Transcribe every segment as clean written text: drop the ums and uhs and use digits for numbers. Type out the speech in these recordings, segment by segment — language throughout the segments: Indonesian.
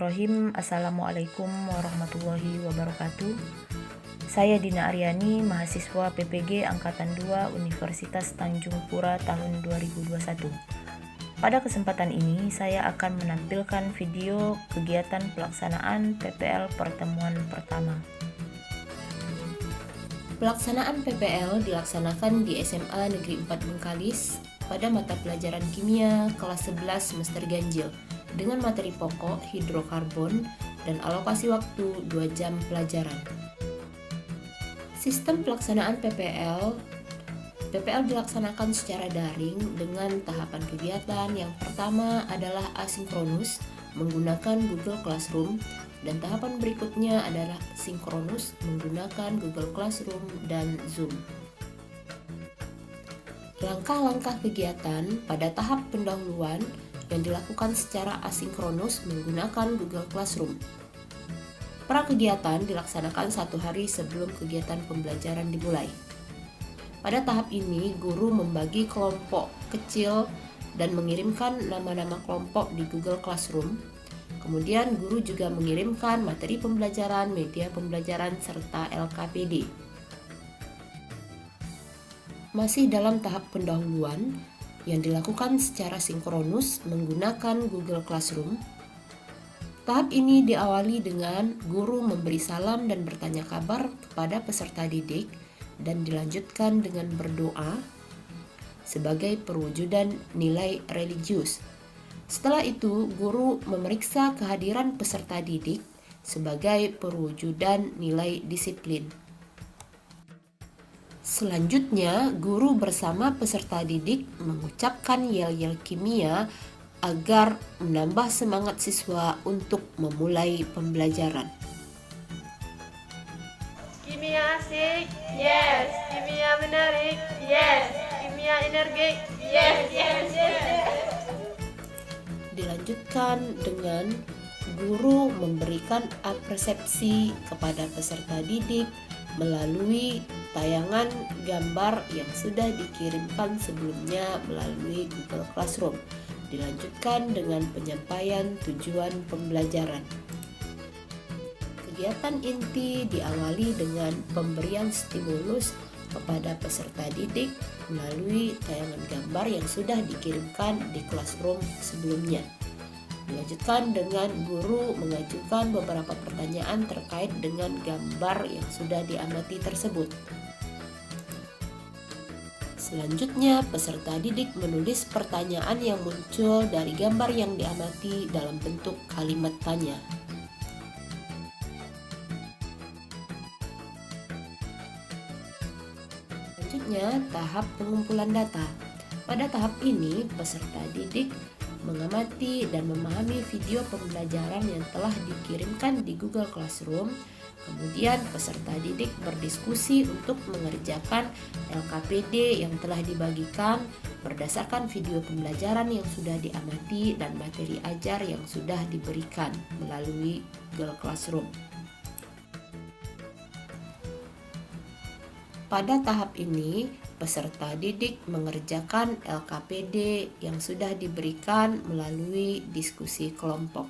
Bismillahirrahmanirrahim. Assalamualaikum warahmatullahi wabarakatuh. Saya Dina Aryani, mahasiswa PPG Angkatan 2 Universitas Tanjung Pura tahun 2021. Pada kesempatan ini, saya akan menampilkan video kegiatan pelaksanaan PPL pertemuan pertama. Pelaksanaan PPL dilaksanakan di SMA Negeri 4 Bengkalis pada mata pelajaran kimia kelas 11 semester ganjil dengan materi pokok hidrokarbon dan alokasi waktu 2 jam pelajaran. Sistem pelaksanaan PPL dilaksanakan secara daring dengan tahapan kegiatan yang pertama adalah asinkronus menggunakan Google Classroom dan tahapan berikutnya adalah sinkronus menggunakan Google Classroom dan Zoom. Langkah-langkah kegiatan pada tahap pendahuluan yang dilakukan secara asinkronus menggunakan Google Classroom. Pra-kegiatan dilaksanakan 1 hari sebelum kegiatan pembelajaran dimulai. Pada tahap ini, guru membagi kelompok kecil dan mengirimkan nama-nama kelompok di Google Classroom. Kemudian, guru juga mengirimkan materi pembelajaran, media pembelajaran, serta LKPD. Masih dalam tahap pendahuluan, yang dilakukan secara sinkronus menggunakan Google Classroom. Tahap ini diawali dengan guru memberi salam dan bertanya kabar kepada peserta didik dan dilanjutkan dengan berdoa sebagai perwujudan nilai religius. Setelah itu, guru memeriksa kehadiran peserta didik sebagai perwujudan nilai disiplin. Selanjutnya, guru bersama peserta didik mengucapkan yel-yel kimia agar menambah semangat siswa untuk memulai pembelajaran. Kimia asik? Yes. Kimia menarik? Yes. Kimia energik? Yes. Dilanjutkan dengan guru memberikan apresiasi kepada peserta didik melalui tayangan gambar yang sudah dikirimkan sebelumnya melalui Google Classroom. Dilanjutkan dengan penyampaian tujuan pembelajaran. Kegiatan inti diawali dengan pemberian stimulus kepada peserta didik melalui tayangan gambar yang sudah dikirimkan di Classroom sebelumnya. Dilanjutkan dengan guru mengajukan beberapa pertanyaan terkait dengan gambar yang sudah diamati tersebut. Selanjutnya, peserta didik menulis pertanyaan yang muncul dari gambar yang diamati dalam bentuk kalimat tanya. Selanjutnya, tahap pengumpulan data. Pada tahap ini, peserta didik mengamati dan memahami video pembelajaran yang telah dikirimkan di Google Classroom. Kemudian peserta didik berdiskusi untuk mengerjakan LKPD yang telah dibagikan berdasarkan video pembelajaran yang sudah diamati dan materi ajar yang sudah diberikan melalui Google Classroom. Pada tahap ini, peserta didik mengerjakan LKPD yang sudah diberikan melalui diskusi kelompok.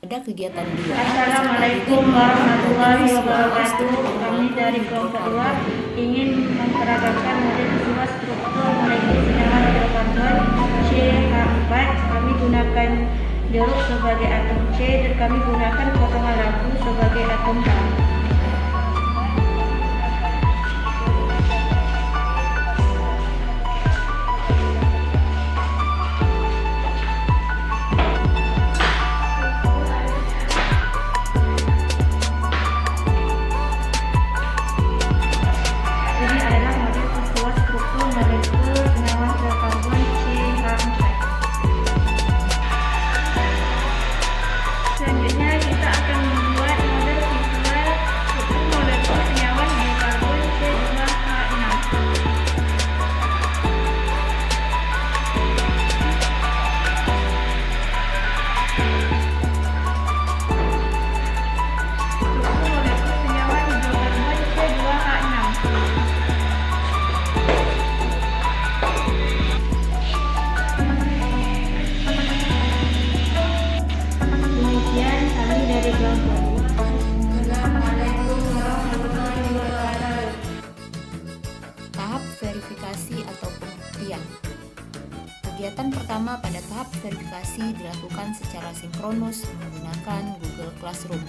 Pada kegiatan 2, Assalamualaikum warahmatullahi wabarakatuh. Kami dari kelompok 2 ingin memperagakan model visual struktur molekul senyawa hidrokarbon CH4. Kami gunakan jeruk sebagai atom C dan kami gunakan potongan lampu sebagai atom H. Selanjutnya kita akan membuat model visual pertama pada tahap verifikasi dilakukan secara sinkronus menggunakan Google Classroom.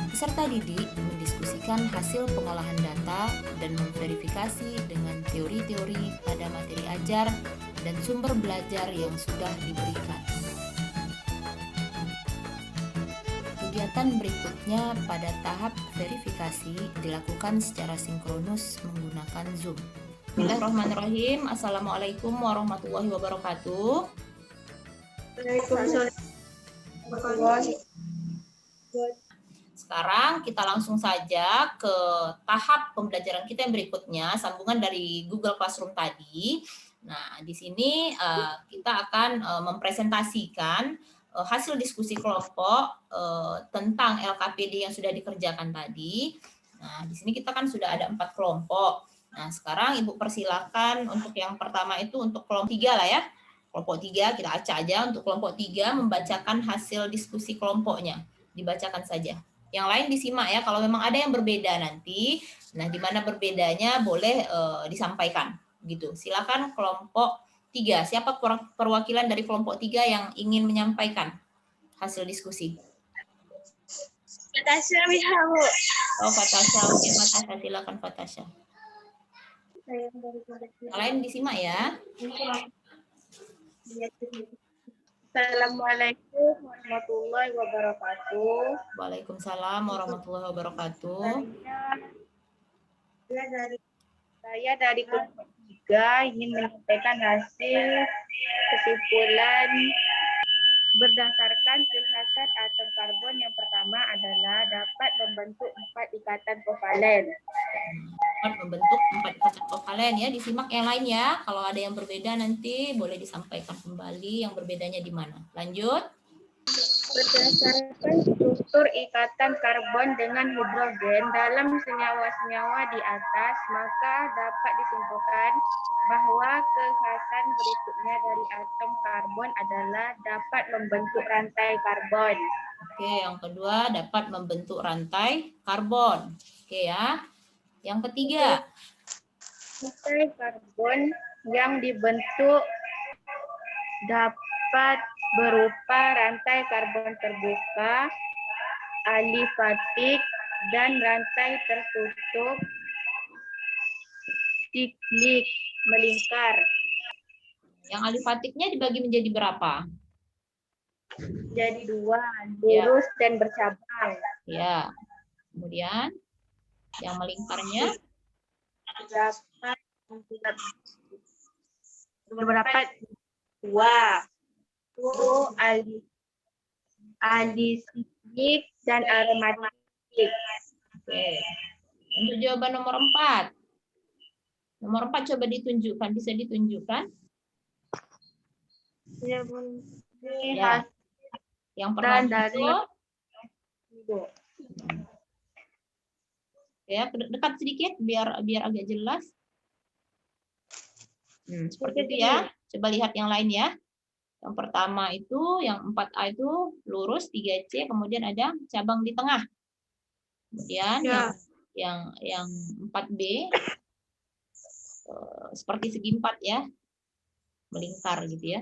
Peserta didik mendiskusikan hasil pengolahan data dan memverifikasi dengan teori-teori pada materi ajar dan sumber belajar yang sudah diberikan. Kegiatan berikutnya pada tahap verifikasi dilakukan secara sinkronus menggunakan Zoom. Bismillahirrahmanirrahim. Assalamualaikum warahmatullahi wabarakatuh. Sekarang kita langsung saja ke tahap pembelajaran kita yang berikutnya, sambungan dari Google Classroom tadi. Nah, di sini kita akan mempresentasikan hasil diskusi kelompok tentang LKPD yang sudah dikerjakan tadi. Nah, di sini kita kan sudah ada 4 kelompok. Nah, sekarang Ibu persilakan untuk yang pertama itu untuk kelompok 3 lah ya. Kelompok 3 kita acak aja untuk kelompok 3 membacakan hasil diskusi kelompoknya. Dibacakan saja. Yang lain disimak ya, kalau memang ada yang berbeda nanti, nah di mana berbedanya boleh disampaikan gitu. Silakan kelompok 3. Siapa perwakilan dari kelompok 3 yang ingin menyampaikan hasil diskusi? Fatasha Wihabu. Oh, Fatasha. Oke, Fatasha, silakan Fatasha. Yang lain disimak ya. Assalamualaikum warahmatullahi wabarakatuh. Waalaikumsalam warahmatullahi wabarakatuh. Saya dari kelompok 3 ingin menyampaikan hasil kesimpulan berdasarkan kekhasan atom karbon. Yang pertama adalah dapat membentuk 4 ikatan kovalen. Membentuk 4 ikatan kovalen ya. Disimak yang lain ya. Kalau ada yang berbeda nanti boleh disampaikan kembali yang berbedanya di mana. Lanjut. Berdasarkan struktur ikatan karbon dengan hidrogen dalam senyawa-senyawa di atas, maka dapat disimpulkan bahwa kekhasan berikutnya dari atom karbon adalah dapat membentuk rantai karbon. Oke, yang kedua dapat membentuk rantai karbon. Oke ya. Yang ketiga. Rantai karbon yang dibentuk dapat berupa rantai karbon terbuka, alifatik, dan rantai tertutup siklik melingkar. Yang alifatiknya dibagi menjadi berapa? Jadi 2, lurus dan bercabang. Ya. Kemudian yang melingkarnya Dapat 2. Alisiklik dan aromatik. Oke. Untuk jawaban nomor 4. Nomor 4 coba ditunjukkan. Bisa ditunjukkan? Ya. Yang pertama itu ya, dekat sedikit biar agak jelas. Seperti itu ya. Coba lihat yang lain ya. Yang pertama itu, yang 4A itu lurus, 3C, kemudian ada cabang di tengah. Kemudian yang 4B seperti segi 4 ya. Melingkar gitu ya.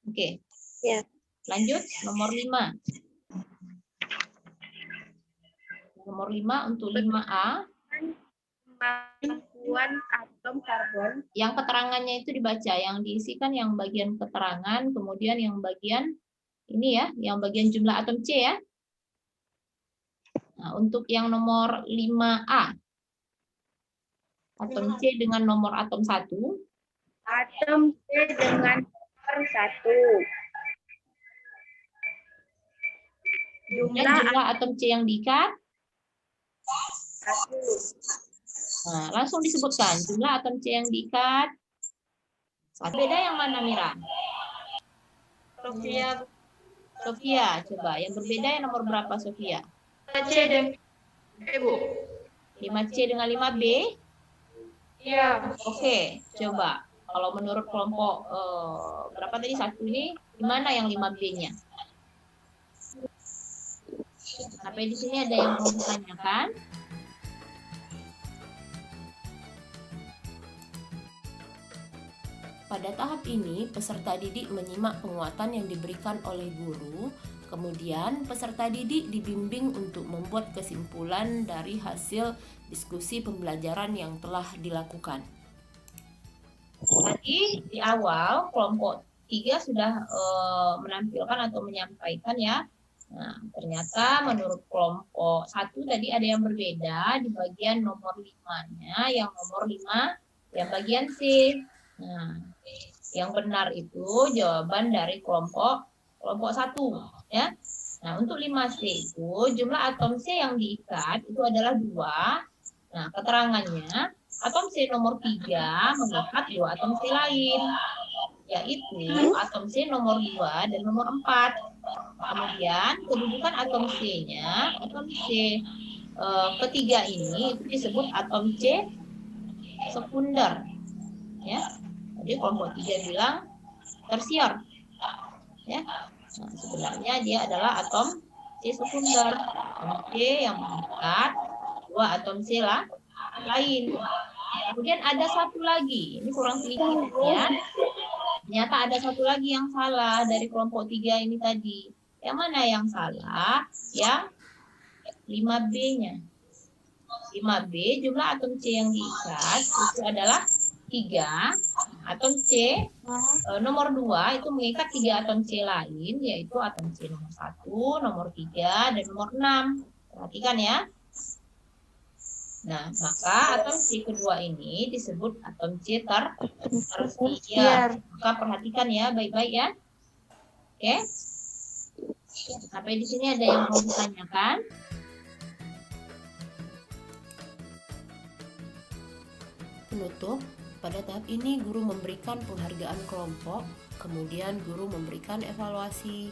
Oke. Ya. Lanjut, nomor 5. Nomor 5 untuk 5A. Kemampuan atom karbon. Yang keterangannya itu dibaca, yang diisikan yang bagian keterangan, kemudian yang bagian ini ya, yang bagian jumlah atom C ya. Nah, untuk yang nomor 5A. Atom C dengan nomor atom 1. Atom C dengan nomor 1. Jumlah atom C yang diikat 1. Nah, langsung disebutkan jumlah atom C yang diikat. Beda yang mana, Mira? Sofia, coba. Yang berbeda yang nomor berapa, Sofia? 5C dengan Bu. 5C dengan 5B? Iya. Oke, coba. Kalau menurut kelompok berapa tadi? 1 ini, di mana yang 5B-nya? Sampai di sini ada yang mau ditanyakan? Pada tahap ini, peserta didik menyimak penguatan yang diberikan oleh guru. Kemudian, peserta didik dibimbing untuk membuat kesimpulan dari hasil diskusi pembelajaran yang telah dilakukan. Tadi di awal kelompok 3 sudah menampilkan atau menyampaikan ya. Nah, ternyata menurut kelompok 1 tadi ada yang berbeda di bagian nomor 5-nya, yang nomor 5 yang bagian C. Nah, yang benar itu jawaban dari kelompok 1 ya. Nah, untuk 5C itu jumlah atom C yang diikat itu adalah 2. Nah, keterangannya atom C nomor 3 mengikat 2 atom C lain, yaitu atom C nomor 2 dan nomor 4. Kemudian kedudukan atom C-nya, atom C ketiga ini itu disebut atom C sekunder. Ya. Jadi kelompok 3 bilang tersier. Ya. Nah, sebenarnya dia adalah atom C sekunder. Atom C yang mengikat 2 atom C lain. Kemudian ada satu lagi, ini kurang sedikit ya. Ternyata ada satu lagi yang salah dari kelompok 3 ini tadi. Yang mana yang salah? Yang 5B-nya. 5B jumlah atom C yang diikat itu adalah 3. Atom C nomor 2 itu mengikat 3 atom C lain, yaitu atom C nomor 1, nomor 3, dan nomor 6. Perhatikan ya. Nah, maka atom C kedua ini disebut atom C tersier. Maka perhatikan ya, baik-baik ya. Oke. Sampai di sini ada yang mau ditanyakan? Penutup, pada tahap ini guru memberikan penghargaan kelompok, kemudian guru memberikan evaluasi.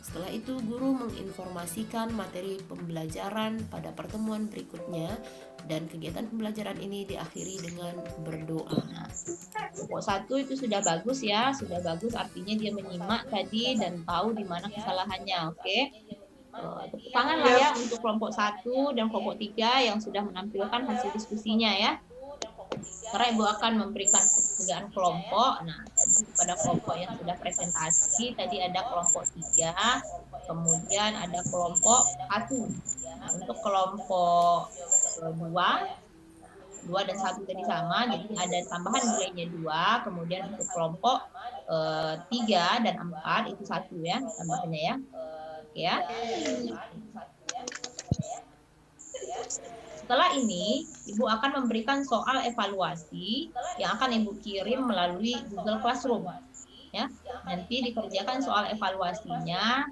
Setelah itu guru menginformasikan materi pembelajaran pada pertemuan berikutnya dan kegiatan pembelajaran ini diakhiri dengan berdoa. Kelompok 1 itu sudah bagus ya, sudah bagus artinya dia menyimak tadi dan tahu di mana kesalahannya. Oke. Tepuk tangan lah ya untuk kelompok 1 dan kelompok 3 yang sudah menampilkan hasil diskusinya ya. Karena Ibu akan memberikan penghargaan kelompok. Nah, tadi pada kelompok yang sudah presentasi, tadi ada kelompok 3, kemudian ada kelompok 1. Nah, untuk kelompok 2 dan 1 tadi sama, jadi ada tambahan nilainya 2, kemudian untuk kelompok 3 dan 4 itu 1 ya, tambahnya ya. Oke ya. Setelah ini, Ibu akan memberikan soal evaluasi yang akan Ibu kirim melalui Google Classroom. Ya, nanti dikerjakan soal evaluasinya.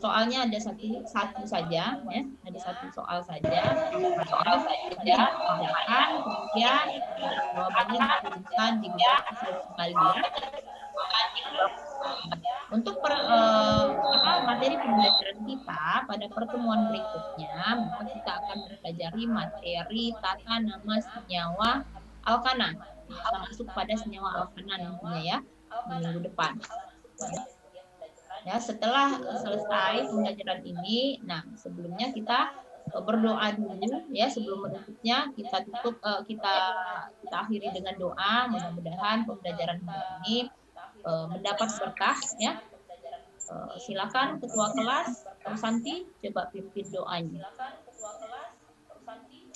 Soalnya ada satu saja, ya, ada satu soal saja. Kerjakan, kemudian jawabannya dikirimkan di Google Classroom kembali ya. Untuk materi pembelajaran kita pada pertemuan berikutnya, maka kita akan mempelajari materi tata nama senyawa alkana, termasuk pada senyawa alkana nantinya ya di minggu depan. Ya, setelah selesai pembelajaran ini, nah sebelumnya kita berdoa dulu ya, sebelum menutupnya kita tutup kita akhiri dengan doa. Mudah-mudahan pembelajaran ini mendapat berkah ya. Silakan Ketua Kelas Santi coba pimpin doanya.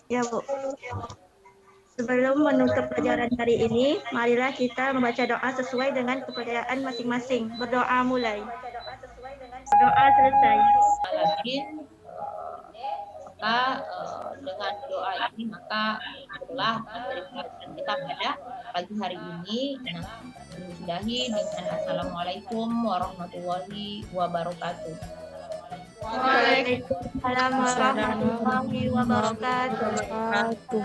Ya Bu. Sebelum menutup pelajaran hari ini, marilah kita membaca doa sesuai dengan kepercayaan masing-masing. Berdoa mulai. Berdoa selesai. Maka dengan doa ini maka itulah materi pelajaran kita pada pagi hari ini. Nah, sudahi dengan Assalamualaikum warahmatullahi wabarakatuh. Waalaikumsalam warahmatullahi wabarakatuh.